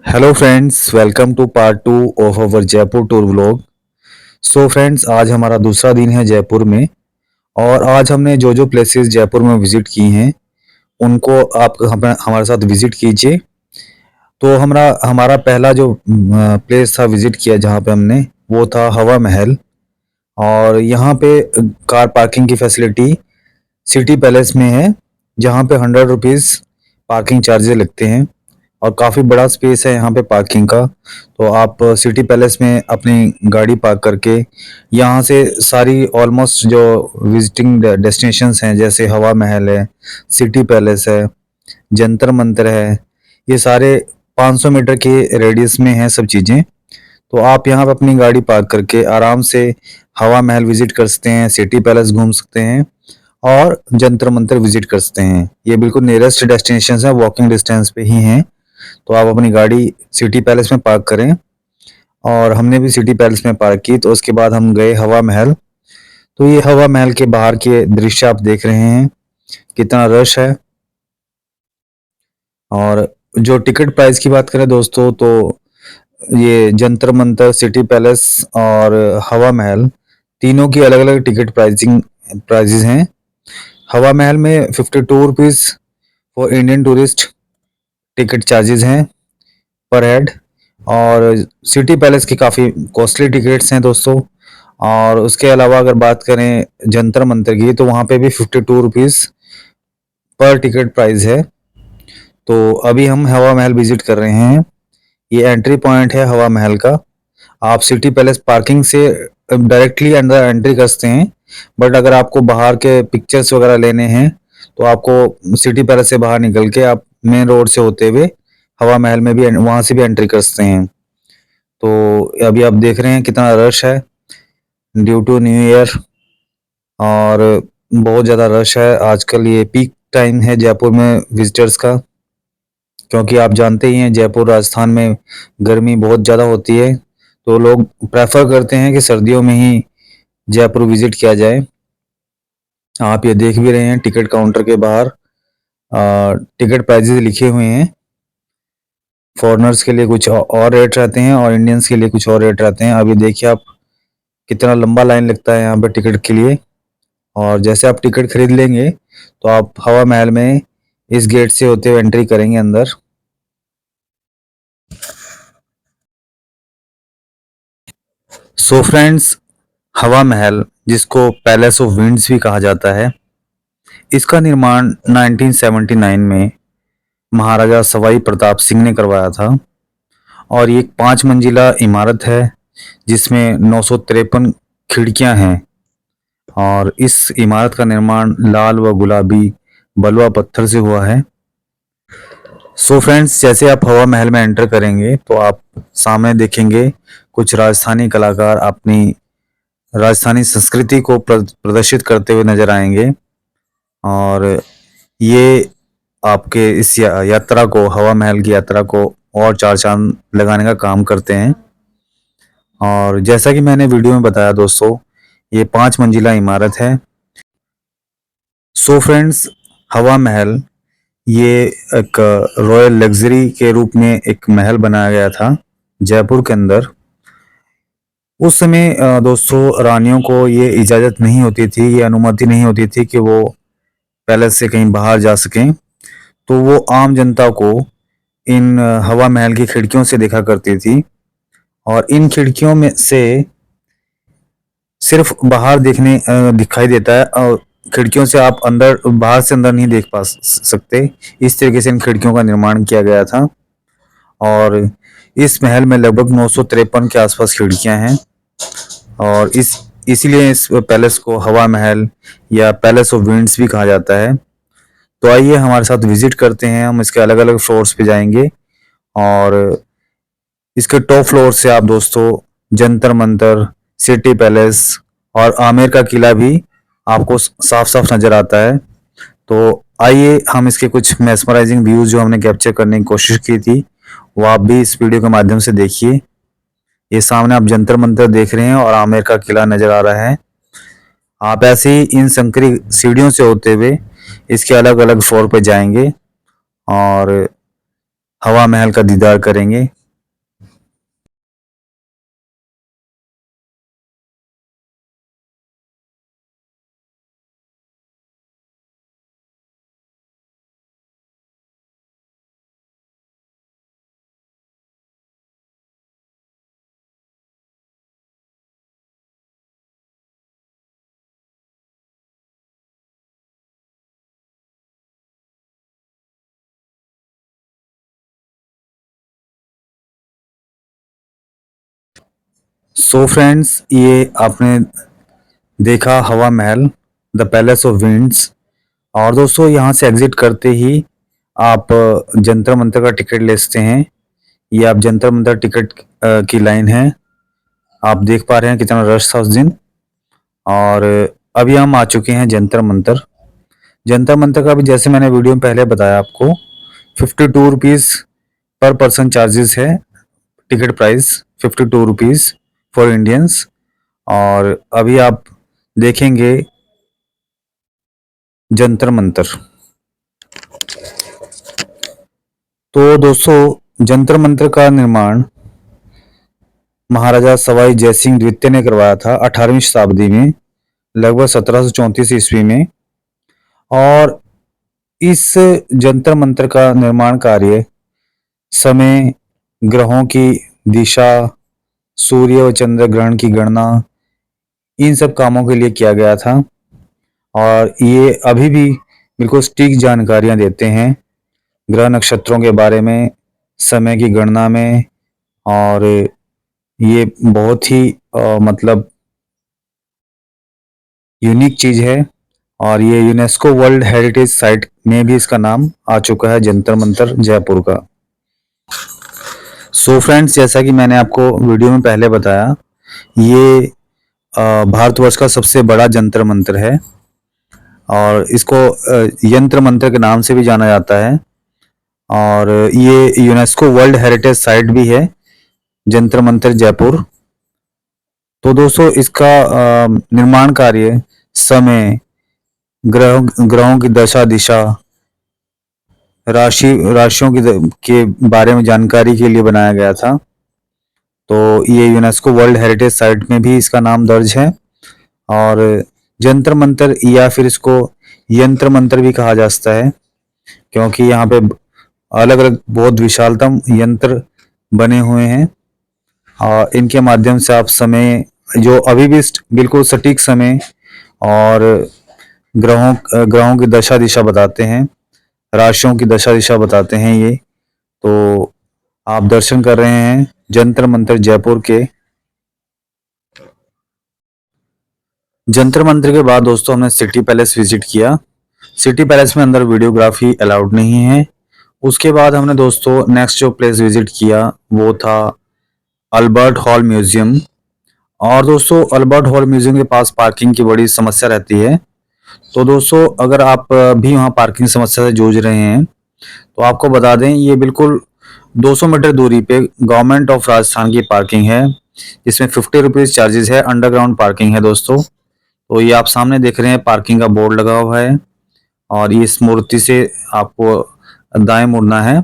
Hello friends, welcome to part two of our Jaipur tour vlog. So friends, आज हमारा दूसरा दिन है जयपुर में। और आज हमने जो जो प्लेसेस जयपुर में विजिट की हैं उनको आप हमारे साथ विजिट कीजिए। तो हमारा हमारा पहला जो प्लेस था विजिट किया जहाँ पे हमने, वो था हवा महल। और यहाँ पे कार पार्किंग की फैसिलिटी सिटी पैलेस में है, जहाँ पे 100 रुपीज़ पार्किंग चार्जेस लगते हैं। और काफ़ी बड़ा स्पेस है यहाँ पे पार्किंग का। तो आप सिटी पैलेस में अपनी गाड़ी पार्क करके यहाँ से सारी ऑलमोस्ट जो विजिटिंग डेस्टिनेशंस हैं, जैसे हवा महल है, सिटी पैलेस है, जंतर मंतर है, ये सारे 500 मीटर के रेडियस में हैं सब चीज़ें। तो आप यहाँ पे अपनी गाड़ी पार्क करके आराम से हवा महल विजिट कर सकते हैं, सिटी पैलेस घूम सकते हैं और जंतर मंतर विजिट कर सकते हैं। ये बिल्कुल नियरेस्ट डेस्टिनेशन है, वॉकिंग डिस्टेंस पे ही हैं। तो आप अपनी गाड़ी सिटी पैलेस में पार्क करें। और हमने भी सिटी पैलेस में पार्क की, तो उसके बाद हम गए हवा महल। तो ये हवा महल के बाहर के दृश्य आप देख रहे हैं, कितना रश है। और जो टिकट प्राइस की बात करें दोस्तों, तो ये जंतर मंतर, सिटी पैलेस और हवा महल तीनों की अलग अलग टिकट प्राइजेज हैं। हवा महल में 52 rupees for Indian tourist ticket charges हैं पर हेड। और सिटी पैलेस की काफ़ी कॉस्टली टिकट्स हैं दोस्तों। और उसके अलावा अगर बात करें जंतर मंतर की, तो वहाँ पे भी 52 रुपीज़ पर टिकट प्राइस है। तो अभी हम हवा महल विजिट कर रहे हैं। ये एंट्री पॉइंट है हवा महल का। आप सिटी पैलेस पार्किंग से डायरेक्टली अंदर एंट्री कर सकते हैं। बट अगर आपको बाहर के पिक्चर्स वगैरह लेने हैं, तो आपको सिटी पैलेस से बाहर निकल के आप मेन रोड से होते हुए हवा महल में भी वहाँ से भी एंट्री कर सकते हैं। तो अभी आप देख रहे हैं कितना रश है ड्यू टू न्यू ईयर। और बहुत ज़्यादा रश है आजकल, ये पीक टाइम है जयपुर में विजिटर्स का। क्योंकि आप जानते ही हैं जयपुर राजस्थान में गर्मी बहुत ज़्यादा होती है, तो लोग प्रेफर करते हैं कि सर्दियों में ही जयपुर विजिट किया जाए। आप ये देख भी रहे हैं टिकट काउंटर के बाहर टिकट प्राइजेस लिखे हुए हैं। फॉरेनर्स के लिए कुछ और रेट रहते हैं और इंडियंस के लिए कुछ और रेट रहते हैं। अभी देखिए आप, कितना लंबा लाइन लगता है यहाँ पे टिकट के लिए। और जैसे आप टिकट खरीद लेंगे, तो आप हवा महल में इस गेट से होते हुए एंट्री करेंगे अंदर। सो फ्रेंड्स, हवा महल, जिसको पैलेस ऑफ विंड्स भी कहा जाता है, इसका निर्माण 1979 में महाराजा सवाई प्रताप सिंह ने करवाया था। और ये एक 5 मंजिला इमारत है, जिसमें 953 खिड़कियां हैं। और इस इमारत का निर्माण लाल व गुलाबी बलुआ पत्थर से हुआ है। सो फ्रेंड्स, जैसे आप हवा महल में एंटर करेंगे, तो आप सामने देखेंगे कुछ राजस्थानी कलाकार अपनी राजस्थानी संस्कृति को प्रदर्शित करते हुए नजर आएंगे। और ये आपके इस यात्रा को, हवा महल की यात्रा को और चार चांद लगाने का काम करते हैं। और जैसा कि मैंने वीडियो में बताया दोस्तों, ये 5 मंजिला इमारत है। सो फ्रेंड्स, हवा महल ये एक रॉयल लग्जरी के रूप में एक महल बनाया गया था जयपुर के अंदर। उस समय दोस्तों, रानियों को ये इजाज़त नहीं होती थी, ये अनुमति नहीं होती थी कि वो पैलेस से कहीं बाहर जा सकें। तो वो आम जनता को इन हवा महल की खिड़कियों से देखा करती थी। और इन खिड़कियों में से सिर्फ बाहर दिखाई देता है, और खिड़कियों से आप अंदर, बाहर से अंदर नहीं देख सकते। इस तरीके से इन खिड़कियों का निर्माण किया गया था। और इस महल में लगभग 953 के आसपास खिड़कियां हैं। और इसीलिए इस पैलेस को हवा महल या पैलेस ऑफ विंड्स भी कहा जाता है। तो आइए हमारे साथ विजिट करते हैं, हम इसके अलग अलग फ्लोर्स पे जाएंगे। और इसके टॉप फ्लोर से आप दोस्तों जंतर मंतर, सिटी पैलेस और आमेर का किला भी आपको साफ साफ नजर आता है। तो आइए हम इसके कुछ मेस्मराइजिंग व्यूज जो हमने कैप्चर करने की कोशिश की थी, वो आप भी इस वीडियो के माध्यम से देखिए। ये सामने आप जंतर मंतर देख रहे हैं और आमेर का किला नजर आ रहा है। आप ऐसे ही इन संकरी सीढ़ियों से होते हुए इसके अलग अलग फ्लोर पे जाएंगे। और हवा महल का दीदार करेंगे। सो फ्रेंड्स, ये आपने देखा हवा महल, द पैलेस ऑफ विंड्स। और दोस्तों यहाँ से एग्जिट करते ही आप जंतर मंतर का टिकट ले सकते हैं। ये आप जंतर मंतर टिकट की लाइन है, आप देख पा रहे हैं कितना रश था उस दिन। और अभी हम आ चुके हैं जंतर मंतर। जंतर मंतर का भी जैसे मैंने वीडियो में पहले बताया आपको, 52 रुपीज़ पर पर्सन चार्जेस है। Ticket price 52 rupees for Indians. और अभी आप देखेंगे जंतर मंतर। तो दोस्तों जंतर मंतर का निर्माण महाराजा सवाई जयसिंह द्वितीय ने करवाया था 18वीं शताब्दी में, लगभग 1734 ईस्वी में। और इस जंतर मंतर का निर्माण कार्य समय, ग्रहों की दिशा, सूर्य व चंद्र ग्रहण की गणना, इन सब कामों के लिए किया गया था। और ये अभी भी बिल्कुल सटीक जानकारियां देते हैं ग्रह नक्षत्रों के बारे में, समय की गणना में। और ये बहुत ही मतलब यूनिक चीज है। और ये यूनेस्को वर्ल्ड हेरिटेज साइट में भी इसका नाम आ चुका है, जंतर मंतर जयपुर का। सो फ्रेंड्स, जैसा कि मैंने आपको वीडियो में पहले बताया, ये भारतवर्ष का सबसे बड़ा जंतर मंतर है। और इसको यंत्र मंत्र के नाम से भी जाना जाता है। और ये यूनेस्को वर्ल्ड हेरिटेज साइट भी है, जंतर मंतर जयपुर। तो दोस्तों इसका निर्माण कार्य समय, ग्रहों की दशा दिशा, राशियों के बारे में जानकारी के लिए बनाया गया था। तो ये यूनेस्को वर्ल्ड हेरिटेज साइट में भी इसका नाम दर्ज है। और जंतर मंतर या फिर इसको यंत्र मंत्र भी कहा जाता है, क्योंकि यहाँ पे अलग अलग बहुत विशालतम यंत्र बने हुए हैं। और इनके माध्यम से आप समय, जो अभी भी बिल्कुल सटीक समय और ग्रहों की दशा दिशा बताते हैं, राशियों की दशा दिशा बताते हैं। ये तो आप दर्शन कर रहे हैं जंतर मंतर जयपुर के। जंतर मंतर के बाद दोस्तों हमने सिटी पैलेस विजिट किया। सिटी पैलेस में अंदर वीडियोग्राफी अलाउड नहीं है। उसके बाद हमने दोस्तों नेक्स्ट जो प्लेस विजिट किया वो था अल्बर्ट हॉल म्यूजियम। और दोस्तों अल्बर्ट हॉल म्यूजियम के पास पार्किंग की बड़ी समस्या रहती है। तो दोस्तों अगर आप भी वहाँ पार्किंग समस्या से जूझ रहे हैं तो आपको बता दें, ये बिल्कुल 200 मीटर दूरी पे गवर्नमेंट ऑफ राजस्थान की पार्किंग है, जिसमें 50 रुपीज़ चार्जेस है। अंडरग्राउंड पार्किंग है दोस्तों। तो ये आप सामने देख रहे हैं पार्किंग का बोर्ड लगा हुआ है। और ये इस मूर्ति से आपको दाएं मुड़ना है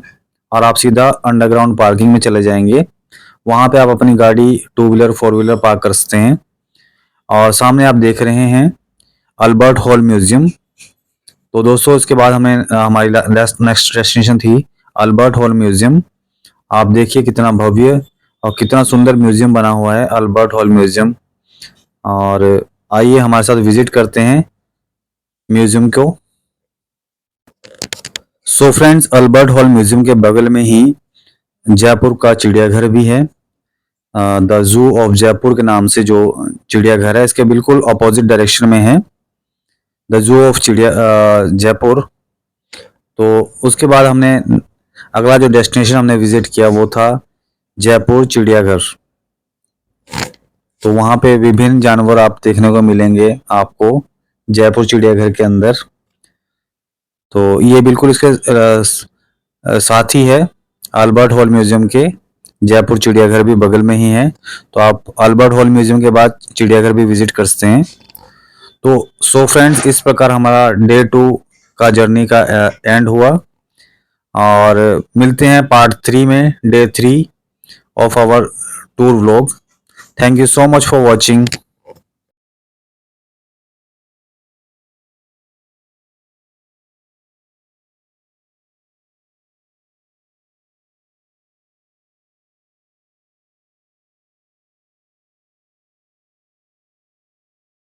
और आप सीधा अंडरग्राउंड पार्किंग में चले जाएंगे। वहां पे आप अपनी गाड़ी 2 व्हीलर 4 व्हीलर पार्क कर सकते हैं। और सामने आप देख रहे हैं अल्बर्ट हॉल म्यूजियम। तो दोस्तों इसके बाद हमें हमारी नेक्स्ट डेस्टिनेशन थी अल्बर्ट हॉल म्यूजियम। आप देखिए कितना भव्य और कितना सुंदर म्यूजियम बना हुआ है अल्बर्ट हॉल म्यूजियम। और आइए हमारे साथ विजिट करते हैं म्यूजियम को। So friends, Albert hall museum के बगल में ही जयपुर का चिड़ियाघर भी है। द जू ऑफ जयपुर के नाम से जो चिड़ियाघर है, इसके बिल्कुल अपोजिट डायरेक्शन में है द जू ऑफ जयपुर। तो उसके बाद हमने अगला जो डेस्टिनेशन हमने विजिट किया वो था जयपुर चिड़ियाघर। तो वहां पे विभिन्न जानवर आप देखने को मिलेंगे आपको जयपुर चिड़ियाघर के अंदर। तो ये बिल्कुल इसके साथ ही है अल्बर्ट हॉल म्यूजियम के। जयपुर चिड़ियाघर भी बगल में ही है। तो आप अल्बर्ट हॉल म्यूजियम के बाद चिड़ियाघर भी विजिट कर सकते हैं। तो सो फ्रेंड्स, इस प्रकार हमारा डे 2 का जर्नी का एंड हुआ। और मिलते हैं पार्ट 3 में, day 3 of our tour vlog. Thank you so much for watching.